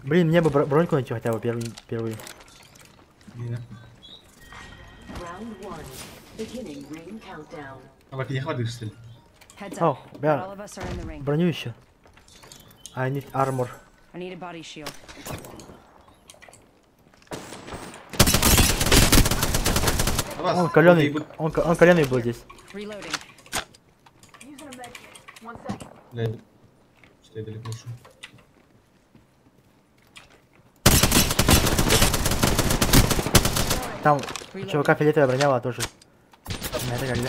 Блин, мне бы броньку найти хотя бы первый. Давай, не хватит, что ли? О, бля, броню еще. I need armor. I need a body shield. Он каленый, он каленый был здесь. Reloading. Бля, что я далеко ушел. Там чувака фиолетовая броня была тоже. На это как-то.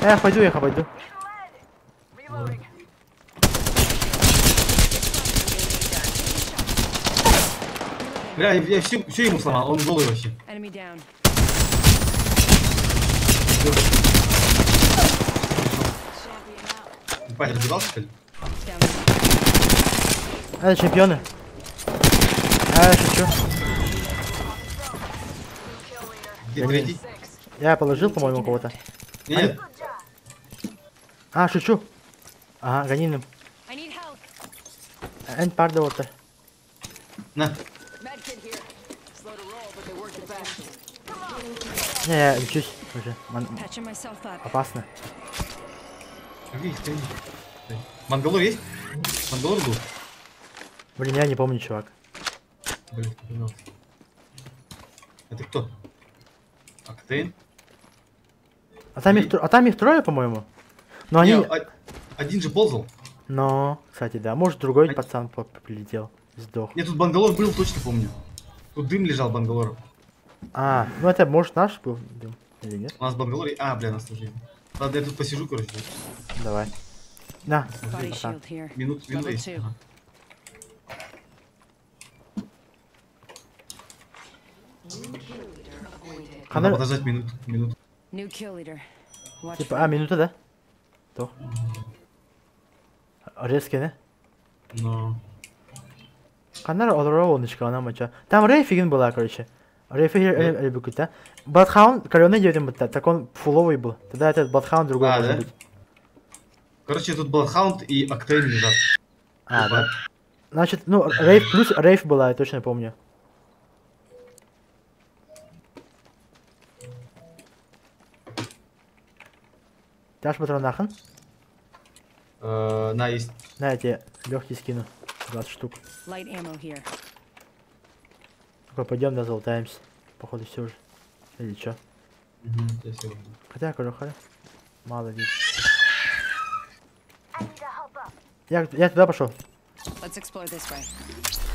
Я пойду. Бля, я все ему сломал, он голый вообще. Enemy down. Батя разбирался, что ли? Это чемпионы. Я шучу. Где третий? Я положил, по-моему, кого-то. Нет. А, шучу. Ага, гони им. I need help. End part the water. На. Не, я лечусь уже. Patching myself up. Опасно. Где их стоит? Мангалор есть? Мангалор был? Блин, я не помню, чувак. Блин, понял. Это кто? Октейн? А там их трое, по-моему. Но они... Один же ползал. Но, кстати, да. Может, другой пацан прилетел. Сдох. Нет, тут Бангалор был, точно помню. Тут дым лежал Бангалор. А, ну это может наш был дым, или нет? У нас Бангалор... А, бля, нас тоже. Ладно, я тут посижу, короче. Давай. На, Body пацан. shield here. Минут Level есть. 2. Ага. Надо подождать минут. New kill leader. Watch Типа, минута, да? То. Резкий, да? Но... Канар олоровоночка, она мача. Там Рэй фигин была, короче. Рэй фигин эльбукут, да? Бладхаунд, каленый девятым, так он фуловый был. Тогда этот Бладхаунд другой может да? быть. Короче, тут Бладхаунд и Октейн лежат. А, да. Значит, ну, Рейв плюс Рейв была, я точно помню. Дашь патрон нахрен? На, есть. На, я тебе легкий скину. 20 штук. light ammo here. Такой, пойдем, да, залутаемся. Походу все уже. Или чё? Я всё буду. Хотя, короче, мало ли. Я туда пошел. Let's explore this way.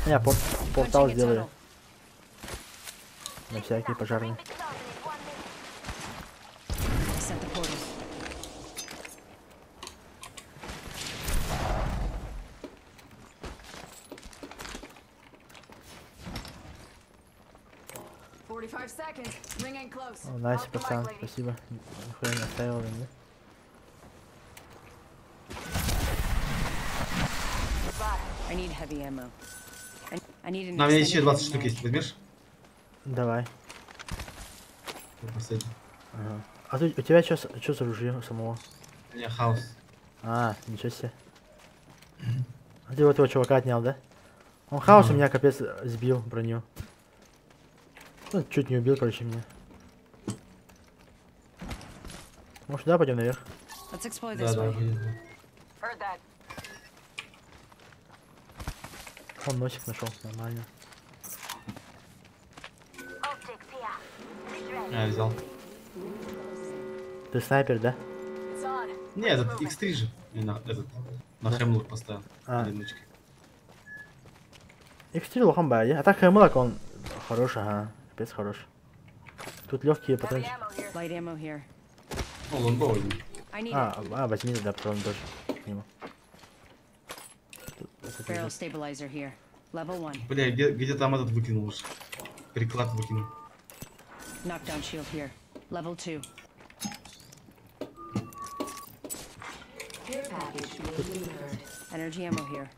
Я портал Punching a сделаю. tunnel. На всякие пожарные. Set the portal. О, найс, пацан, спасибо. Нихуя не оставил, да? I need heavy ammo. I need an На, у меня еще extended 20 heavy штук mag. есть. Возьмешь? Давай. Последний. Ага. А тут у тебя что за ружье самого? У меня хаос. А, ничего себе. А ты вот этого чувака отнял, да? Он хаос у меня капец сбил броню. Ну, чуть не убил, короче, меня. Может, да, пойдем наверх? Let's explore Да, this да, way. будет. Он носик нашел, нормально. Я взял. Ты снайпер, да? Не, этот X3 же. Я на Хемлок поставил. А. Одиночкой. X3 лохом бая. А так хэмлок он хороший, ага. Капец хорош. Тут легкие патрончики. Light ammo here. О, лонгбоу. I need it. Возьми тогда патрон тоже. К нему. Barrel stabilizer here. Level 1. Бля, где там этот выкинул уж. Приклад выкинул. Knockdown shield here. Level 2. Energy ammo here.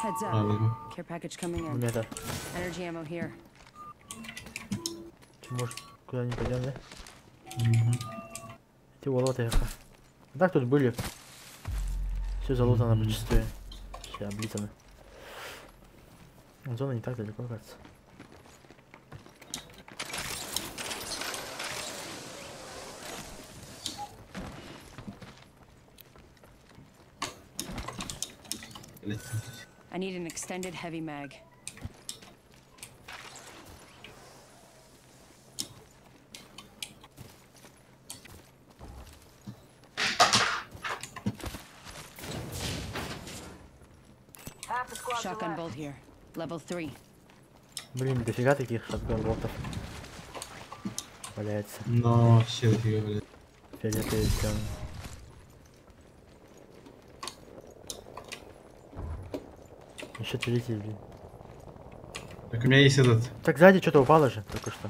Heads А, up. возьму. Care package coming У in. меня это. Energy ammo here. Может, куда-нибудь пойдем, да? Ты волоты яха. Так тут были. Все залутано почистую. Все облизано. Зона не так далеко, кажется. Блядь. I need an extended heavy mag. Shotgun bolt here. Level 3. Блин, дофига таких шотган-болтов. Валяется. Но вообще дофига, блядь. Фиолетовый, темный. Еще третий, блин. Так у меня есть этот. Так сзади что-то упало же только что.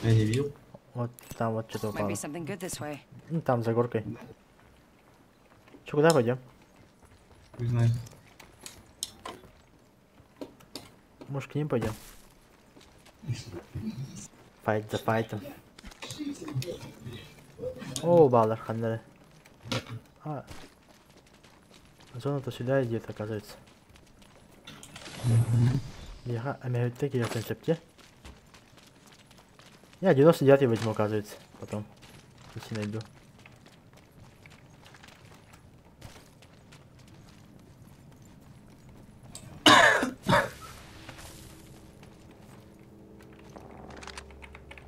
Я не видел. Вот там вот что-то Might упало. be something good this way. Ну там за горкой. Че, куда пойдем? Не знаю. Может к ним пойдем? Файт за файтом. О, баллар, хандары. А. Зона-то сюда идет, оказывается. Я амиотеки я в концепте. Я 99 возьму, оказывается, потом. Если найду.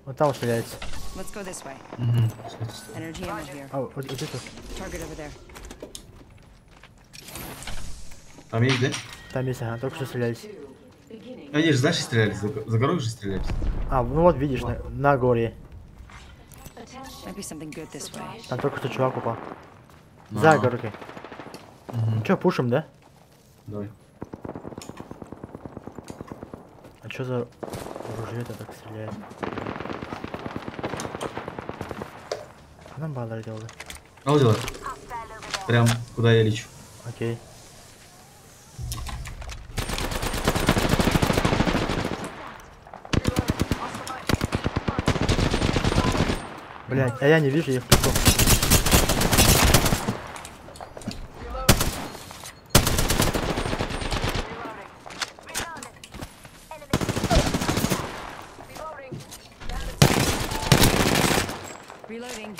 Вот там стреляется. Let's go this way. Energy ammo here. А, вот это. Target over there. Там есть, да? Там есть, ага, только что стрелялись. Они же дальше стрелялись, за горой же стрелялись. А, ну вот видишь, на горе. Might be something good this way. Там только что чувак упал. За горкой. Че, пушим, да? Давай. А что за оружие-то так стреляет? А нам баллар делали. Алдила. Прям куда я лечу. Окей. Блять, а я не вижу их. Reloading.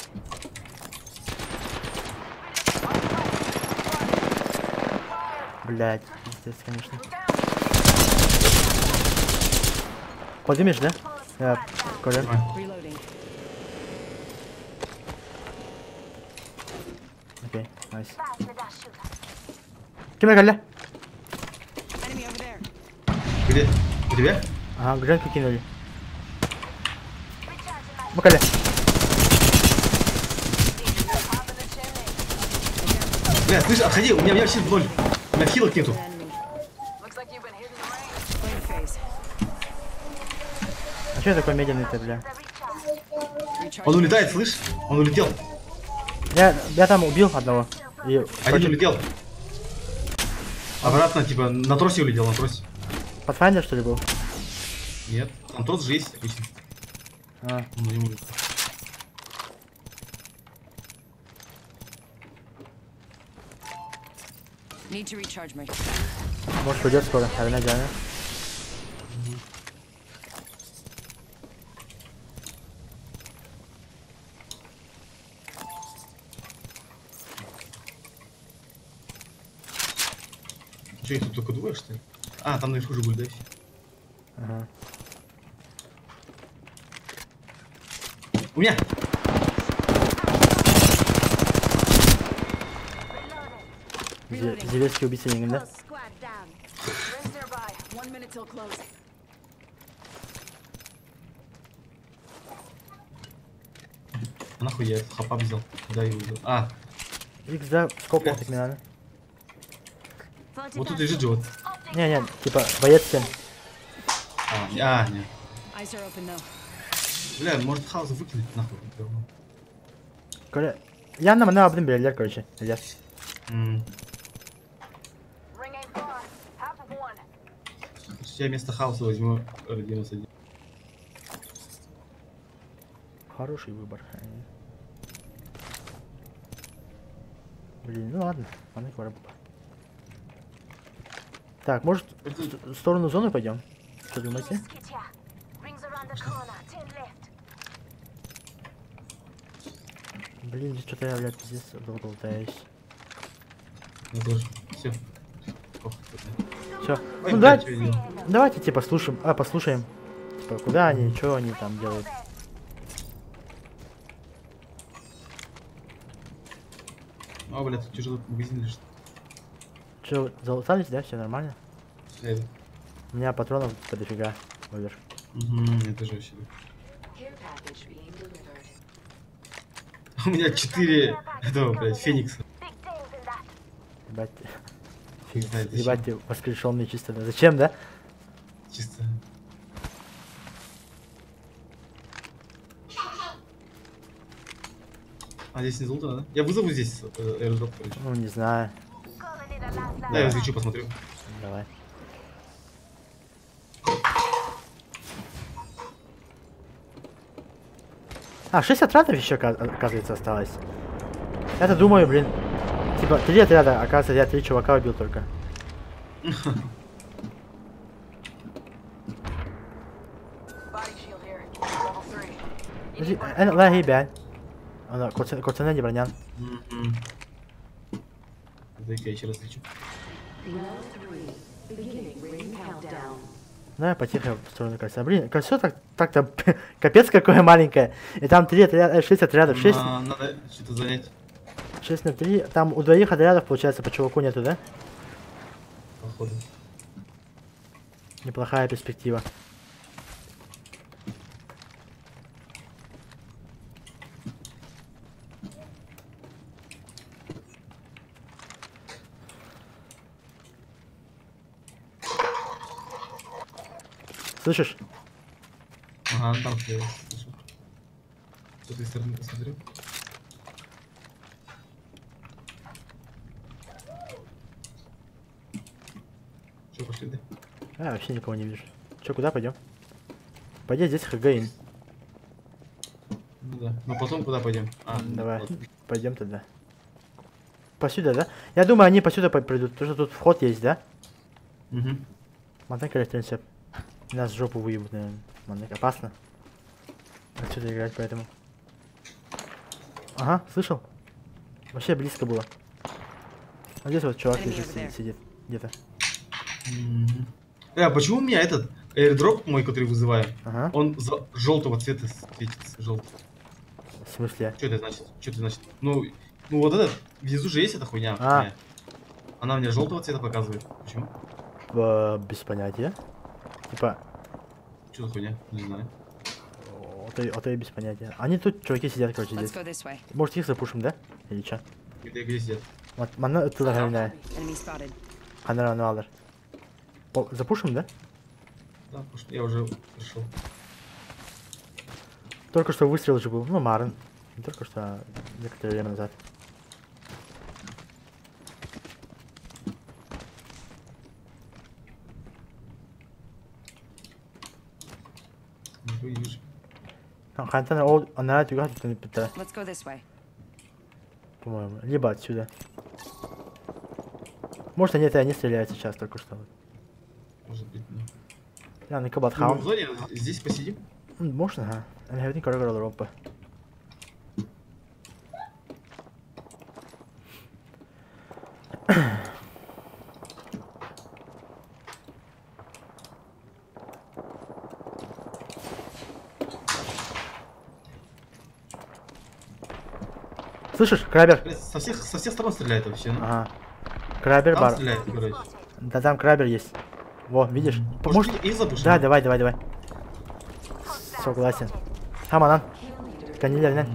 Блять, пиздец, конечно. Поднимешь, да? Коля. Reloading. Окей, найс. Кем Коля? Enemy over there. Где? У тебя? Ага, гранку кинули. Коля. Бля, слышь, отходи, у меня вообще в ноль. У меня хилок нету. Enemy. Going to phase. А что такой медленный-то, бля? Recharge. Он улетает, слышь? Он улетел. Я там убил одного. И Один улетел. Обратно, типа, на тросе улетел, на тросе. Pathfinder, что ли, был? Нет, там трос же есть обычно. А, Он на нем улетел. Need to recharge my. может придет скоро, наверное, да? Что, их тут только двое, что ли? А, там наверху же были, да, все? Ага. У меня! Зеленский убийца не да? Squad down. Rings nearby. 1 minute till close. А нахуй я хапа взял? Да, его взял. А, Икс, да, сколько так не надо. вот тут лежит же вот. Не, типа, боец 7. А, нет. Eyes are open though. Бля, может хаос выкинуть нахуй. говно. Коля, yanına ne yaptın belirler короче. İlyas. М. Ring ain't far. Half of one. Я вместо хаоса возьму R91. Хороший выбор. Блин, ну ладно. Ладно, скоро. Так, может, в сторону зоны пойдем? Что думаете? Блин, здесь что-то я, блядь, здесь долтаюсь. Я тоже. Все. Все. Ой, Ну блядь, да, чё я делал? давайте типа послушаем. Типа, куда они, что они там делают. А, блядь, тут тяжелый магазин лежит. Че, залутались, да? Все нормально? Это. У меня патронов типа дофига. Вывер. Угу, это же вообще. У меня 4 этого, блядь, феникса. Ебать. Не знаю, зачем. Ебать, ты воскрешенный чисто. Да. Зачем, да? Чисто. А здесь не золото, да? Я вызову здесь airdrop, короче. Ну, не знаю. Да, я изучу, посмотрю. Давай. А, 6 отрядов еще, оказывается, осталось. Я-то думаю, блин. Типа, 3 отряда, оказывается, я 3 чувака убил только. لا هي بعد انا كنت نادي برنيان. Дай-ка я еще раз лечу. Ну, потихо в сторону кольца. Блин, кольцо так-то капец какое маленькое. И там 3 отряда, 6 отрядов, 6. Надо что-то занять. 6 на 3. Там у двоих отрядов, получается, по чуваку нету, да? Походу. Неплохая перспектива. Слышишь? Ага, там я слышу. С этой стороны посмотрю. Что, пошли, да? А, вообще никого не вижу. Че, куда пойдем? Пойдем здесь ХГИН. Ну да. Ну потом куда пойдем? Давай, ладно. пойдем тогда. Посюда, да? Я думаю, они посюда придут, потому что тут вход есть, да? Угу. Мотанка референсия. Нас в жопу выебут, наверное. Мотанка. Опасно. Отсюда играть, поэтому. Ага, слышал? Вообще близко было. А здесь вот чувак сидит где-то. А почему у меня этот airdrop мой, который вызываю, Ага. он желтого цвета светится, желтый. В смысле? Что это значит? Что это значит? Ну вот этот, внизу же есть эта хуйня. А. Она мне желтого цвета показывает. Почему? Без понятия. Типа, Что за хуйня? Не знаю. то и без понятия. Они тут чуваки сидят, короче, Let's здесь. go this way. Может их запушим, да? Или чё? Где сидят? Вот, мана туда гайная. Enemy spotted. Ханара Нуалдер. Запушим, да? Да, я уже пришел. Только что выстрел же был. Ну, Марин. Не только что, а некоторое время назад. Не вижу. Хантана ол, она тюга тут не пита, Let's go this way. по-моему. Либо отсюда. Может они это не стреляют сейчас только что. Может быть, да. Я на кабат Ну, в хаун. зоне здесь посидим. Можно, ага. Они говорят, короче, Европа. Слышишь, крабер? Блядь, со всех сторон стреляет вообще. Ну. Ага. Крабер Там бар. стреляет, короче. Да там крабер есть. Во, видишь? Может... И запушим? Да, давай. Согласен. Хаманан. Канилер, Да.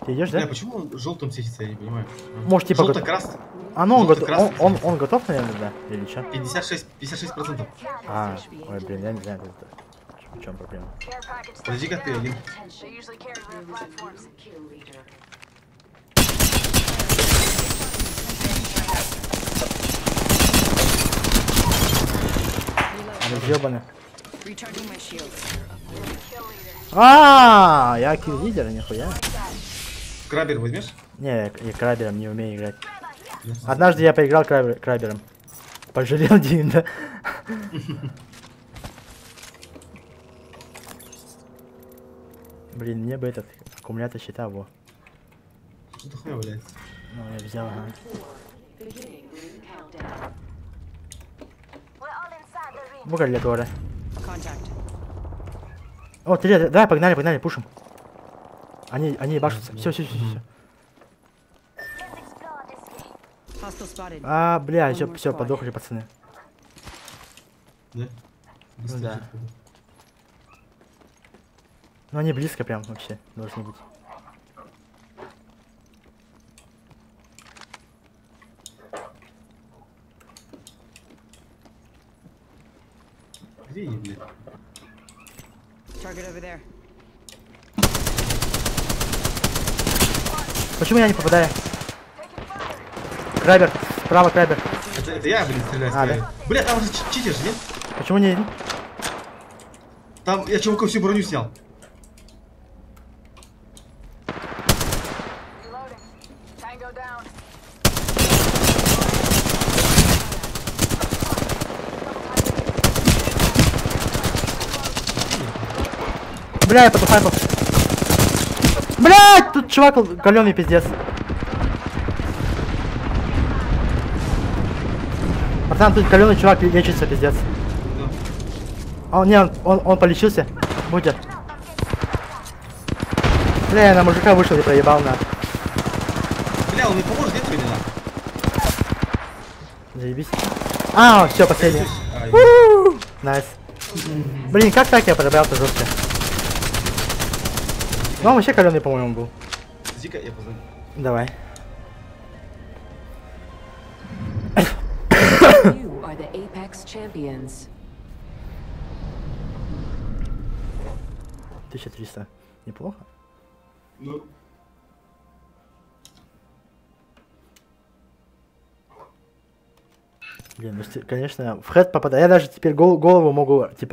Ты идешь, Бля, да? почему он желтым светится, я не понимаю. Может, типа... Желто-красный. А ну, желто-красный он готов, наверное, да? Или что? 56%. А, ой, блин, я не знаю, в чем проблема. Подожди-ка ты один. Разъебаны. Recharging my shields. Я килл-лидер, нихуя. Крабер возьмешь? Не, я крабером не умею играть. Однажды я поиграл крабером. Пожалел Дин, да? Блин, мне бы этот аккумулятор щита, во. Что-то хуя валяется. Ну, я взял, ага. Выгорели тоже. Contact. О, три, давай, погнали, пушим. Они башутся. Все. Hostile spotted. А, бля, все, подохли, пацаны. Да? Быстрее да. отходу. Ну, они близко прям вообще должны быть. Где они, блядь? Target over there. Почему я не попадаю? Крабер, справа крабер. Это я, блин, стреляю. А, да? Бля, там же читер же, нет? Почему не... Там я чуваку всю броню снял. Бля, я потухаю. Блядь, тут чувак галёный пиздец. Пацан, тут галёный чувак лечится, пиздец. Да. А, не, он полечился. Будет. Бля, я на мужика вышел и проебал на. Бля, он мне поможет, нет времени? Заебись. А, все, последний. Ай, Найс. Блин, как так я подобрался жестко? Ну, он вообще каленый, по-моему, был. Зика, я позвоню. Давай. You are the Apex champions. 1300. Неплохо. Ну. Блин, ну, конечно, в хэт попадаю. Я даже теперь голову могу, типа,